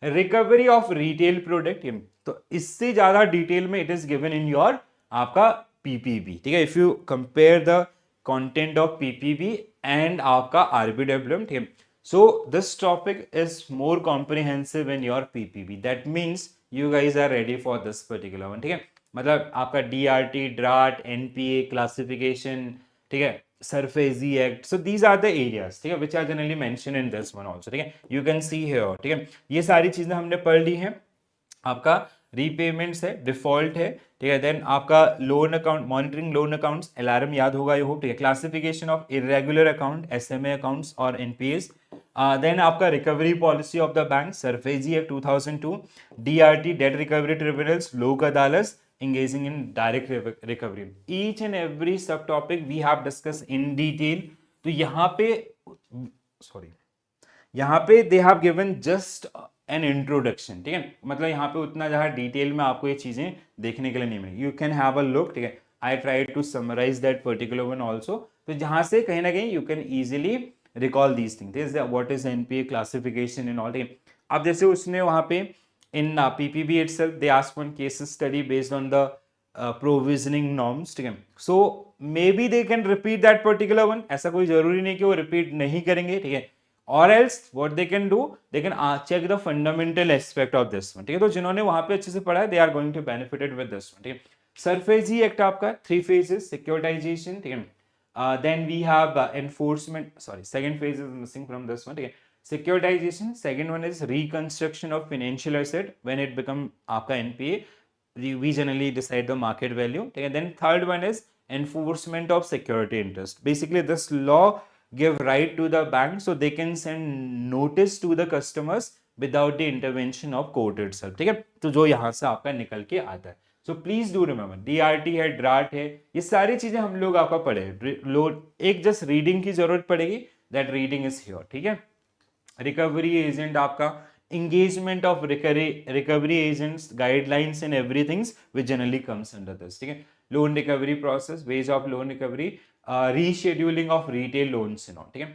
Recovery of retail product, तो इससे ज्यादा डिटेल में it is given in your आपका पीपीबी, ठीक है। If you compare the content of PPB and आपका आरबीडब्ल्यूएम, ठीक है, so this topic is more comprehensive in your PPB. That means you guys are ready for this particular one, ठीक है। मतलब आपका DRT, DRAT, NPA, classification, ठीक है, SURFASI Act. So these are the areas, ठीक है, which are generally mentioned in this one also, ठीक है। You can see here, ठीक है, ये सारी चीजें हमने पढ़ ली हैं। आपका रीपेमेंट्स है, डिफॉल्ट है, ठीक है, देन आपका loan account, monitoring loan accounts, alarm याद होगा आई होप, ठीक है, classification of irregular account, SMA accounts और एनपीएस, देन आपका recovery policy of the bank, SARFAESI act 2002, DRT, debt recovery tribunals, Lok Adalat, engaging in direct recovery. Each and every subtopic we have discussed in detail. तो यहाँ पे sorry, यहाँ पे they have given just an introduction, ठीक है, मतलब यहाँ पे उतना ज़्यादा डिटेल में आपको ये चीज़ें देखने के लिए नहीं मिलेगी। You can have a look, ठीक है, I try to summarise that particular one also, तो जहाँ से कहीं ना कहीं you can easily recall these things, what is NPA classification in all, ठीक है। अब जैसे उसने वहाँ पे in PPB itself they asked one case study based on the provisioning norms, ठीक है, so may be they can repeat that particular one, ऐसा कोई जरूरी नहीं कि वो रिपीट नहीं करेंगे, ठीक है, or else what they can do, they can check the fundamental aspect of this one, ठीक है। तो जिन्होंने वहां पे अच्छे से पढ़ा है, they are going to benefited with this one, ठीक है। सरफेसी एक्ट आपका 3 phases, सिक्योरिटाइजेशन, ठीक है, then we have enforcement, sorry, second phase is missing from this one, ठीक है, securitisation, second one is reconstruction of financial asset when it become आपका NPA, we generally decide the market value, ठीक है, then third one is enforcement of security interest, basically this law give right to the bank so they can send notice to the customers without the intervention of court itself, ठीक है, तो जो यहाँ से आपका निकल के आता है। So please do remember, DRT है, ड्राट है, ये सारी चीजें हम लोग आपका पढ़े, एक जस्ट रीडिंग की जरूरत पड़ेगी, दैट रीडिंग इज हियर, ठीक है। रिकवरी एजेंट आपका, engagement of recovery agents, guidelines and everything which generally comes under this, ठीक है, loan recovery process, ways of loan recovery, rescheduling of retail loans and all, ठीक है।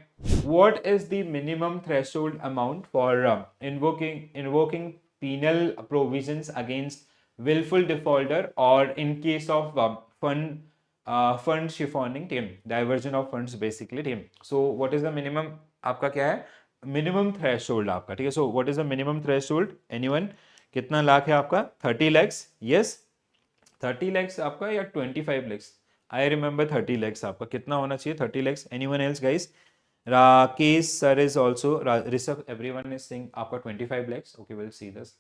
What is the minimum threshold amount for invoking penal provisions against willful defaulter or in case of fund chiffoning, ठीक है, diversion of funds basically, ठीक है। So what is the minimum आपका क्या है, minimum threshold आपका, ठीक है। So what is the minimum threshold, anyone, कितना लाख है आपका, 30 lakhs, यस 30 lakhs आपका या 25 lakhs, आई रिमेंबर 30 lakhs आपका, कितना होना चाहिए 30 lakhs, anyone else guys, Rakesh sir is also, Rishabh, everyone is saying आपका 25 lakhs, okay will see this,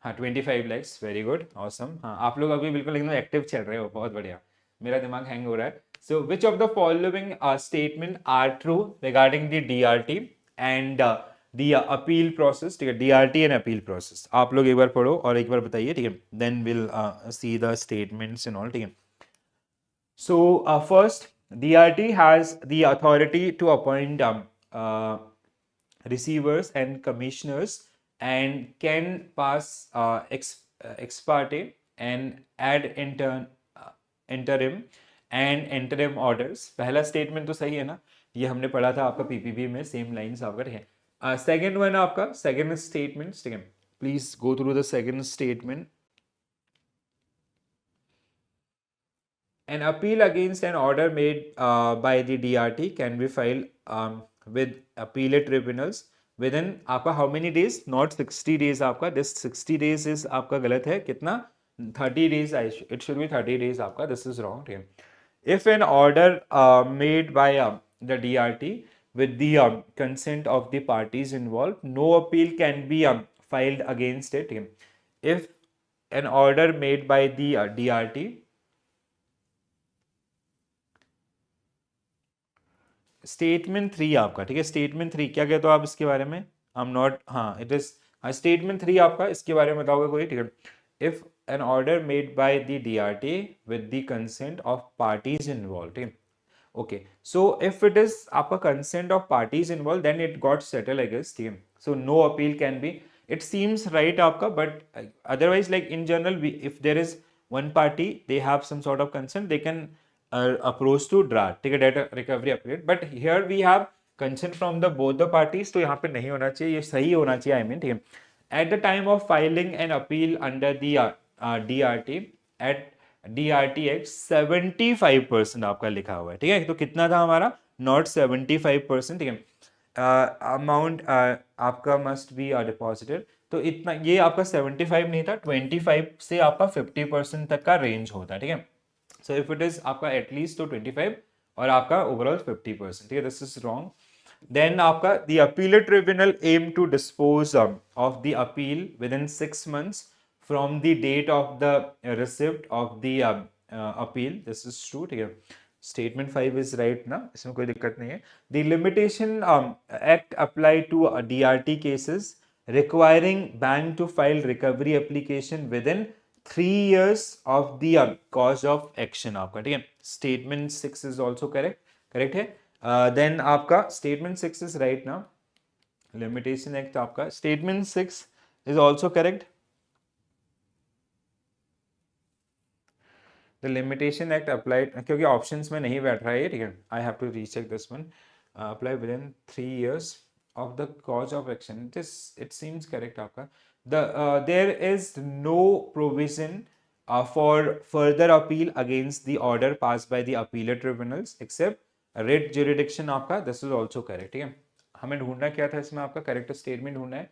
हाँ 25 lakhs, वेरी गुड, ऑसम, हाँ आप लोग अभी बिल्कुल एकदम एक्टिव चल रहे हो, बहुत बढ़िया, मेरा दिमाग हैंग हो रहा है। So which of the following statement are true regarding the DRT and the appeal process, ठीक है, डीआरटी एंड अपील प्रोसेस, आप लोग एक बार पढ़ो और एक बार बताइए, ठीक है, then will see the statements and all, ठीक है। So first, DRT has the authority to appoint receivers and commissioners and can pass ex parte and add interim and interim orders। पहला स्टेटमेंट तो सही है ना, ये हमने पढ़ा था आपका पीपीबी में, सेम लाइंस आपका है। सेकंड वन आपका सेकंड स्टेटमेंट, ठीक है, please go through the second statement. An appeal against an order made by the DRT can be filed with appellate tribunals within आपका how many days, not 60 days आपका, this 60 days is आपका गलत है, कितना 30 days, it should be 30 days आपका, this is wrong, ठीक है। If an order made by the DRT with the consent of the parties involved, no appeal can be filed against it, ठीक है। If an order made by the DRT, statement 3 आपका, ठीक है, statement 3 क्या कहते हो आप इसके बारे में, आई एम नॉट, हाँ इट इज स्टेटमेंट 3 आपका, इसके बारे में बताओगे कोई, ठीक है। If an order made by the DRT with the consent of parties involve, ठीक है, okay, so if it is आपका consent of parties involve then it got settle I guess, ठीक है। So no appeal can be, it seems right आपका, but otherwise like in general if there is one party they have some sort of consent they can approach to DRAT, ठीक है, data recovery appeal, but here we have consent from the both the parties, तो यहाँ पे नहीं होना चाहिए, ये सही होना चाहिए, आई मीन, ठीक है। At the time of filing an appeal under the DRT at DRT Act 75% आपका लिखा हुआ है, ठीक है। तो कितना था हमारा, नॉट 75%, ठीक है। अमाउंट आपका मस्ट बी डिपॉजिटेड, तो इतना ये आपका 75 नहीं था, 25 से आपका 50% तक का रेंज होता है, ठीक है। सो इफ इट इज आपका एटलीस्ट तो 25 और आपका ओवरऑल 50%, ठीक है। This is wrong. देन आपका the appellate tribunal aim to dispose of the appeal within 6 months from the date of the receipt of the appeal, this is true, ठीक है। Statement 5 is right ना, इसमें कोई दिक्कत नहीं है। The limitation act apply to DRT cases requiring bank to file recovery application within 3 years of the cause of action आपका, ठीक है। स्टेटमेंट 6 इज ऑल्सो करेक्ट है। देन आपका स्टेटमेंट 6 इज राइट ना, लिमिटेशन एक्ट आपका statement 6 is also correct. The limitation act applied, क्योंकि options में नहीं बैठ रहा है, ठीक है। I have to recheck this one. Apply within 3 years of the cause of action, it seems correct आपका। There is no provision for further appeal against the order passed by the appellate tribunals except writ jurisdiction आपका, this is also correct, ठीक है। हमें ढूंढना क्या था इसमें, आपका करेक्ट स्टेटमेंट ढूंढना है,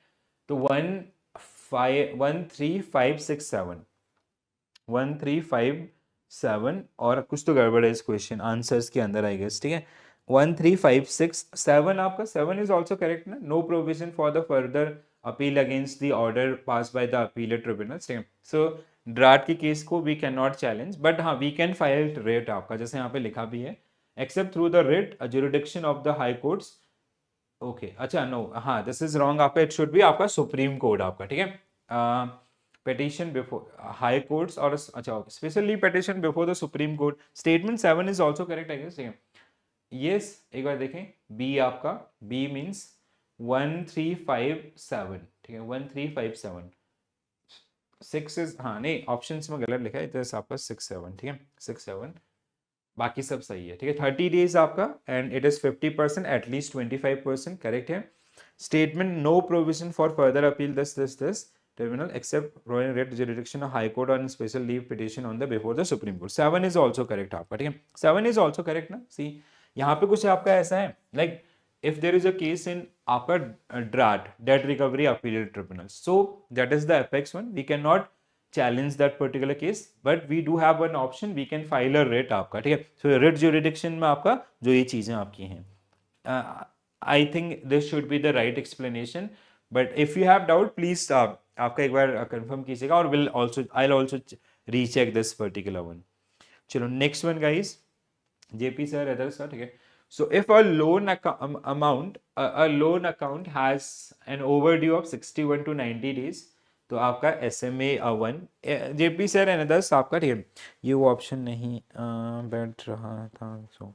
तो 1357 और कुछ तो गड़बड़ है इस क्वेश्चन आंसर्स के अंदर, आई गेस, ठीक है। 13567 आपका 7 इज ऑल्सो करेक्ट ना, no provision for the further appeal against the order pass by the appellate tribunals, ठीक है। सो ड्राट के केस को we can not challenge, but हाँ वी कैन फाइल रेट आपका, जैसे यहाँ पे लिखा भी है, except through the writ jurisdiction of the high courts. Okay, अच्छा नो, हाँ दिस इज रॉन्ग आपका, इट शुड बी आपका सुप्रीम कोर्ट आपका, ठीक है। petition before high courts or अच्छा specially petition before the supreme court, statement 7 is also correct, I guess, ठीक है। yes, एक बार देखें, B आपका, B means 1357, ठीक है, 1357। 6 is, हाँ नहीं, ऑप्शंस में गलत लिखा है, इधर आपका 67, ठीक है, 67, बाकी सब सही है, ठीक है। 30 days आपका and it is 50%, at least 25%, correct है। Statement no provision for further appeal this tribunal except providing writ jurisdiction of high court on special leave petition on the before the supreme court, 7 is also correct आपका, ठीक है। 7 is also correct ना, सी यहाँ पे कुछ आपका ऐसा है, like if there is a case in आपका DRAT, debt recovery appellate tribunal, so that is the apex one, we cannot challenge that particular case, but we do have one option, we can file a writ आपका, ठीक है। so writ jurisdiction में आपका जो ये चीजें आपकी हैं, I think this should be the right explanation, but if you have doubt please आपका एक बार कंफर्म कीजिएगा, और will also I will also recheck this particular one. चलो next one guys, JP sir, other sir, ठीक है। So if a loan account has an overdue of 61 to 90 days, तो आपका SMA 1, JP sir and others आपका, ठीक है। ये वो ऑप्शन नहीं बैठ रहा था, सो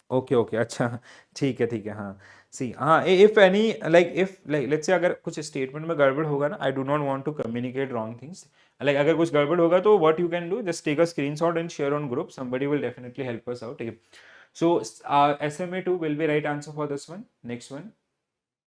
ओके, अच्छा ठीक है, हाँ सी, हाँ if any if let's say अगर कुछ स्टेटमेंट में गड़बड़ होगा ना, I do not want to communicate wrong things, अगर कुछ गड़बड़ होगा तो what you can do, just take a screenshot and share on group, somebody will definitely help us out, ठीक है। So SMA 2 will be right answer for this one. Next one,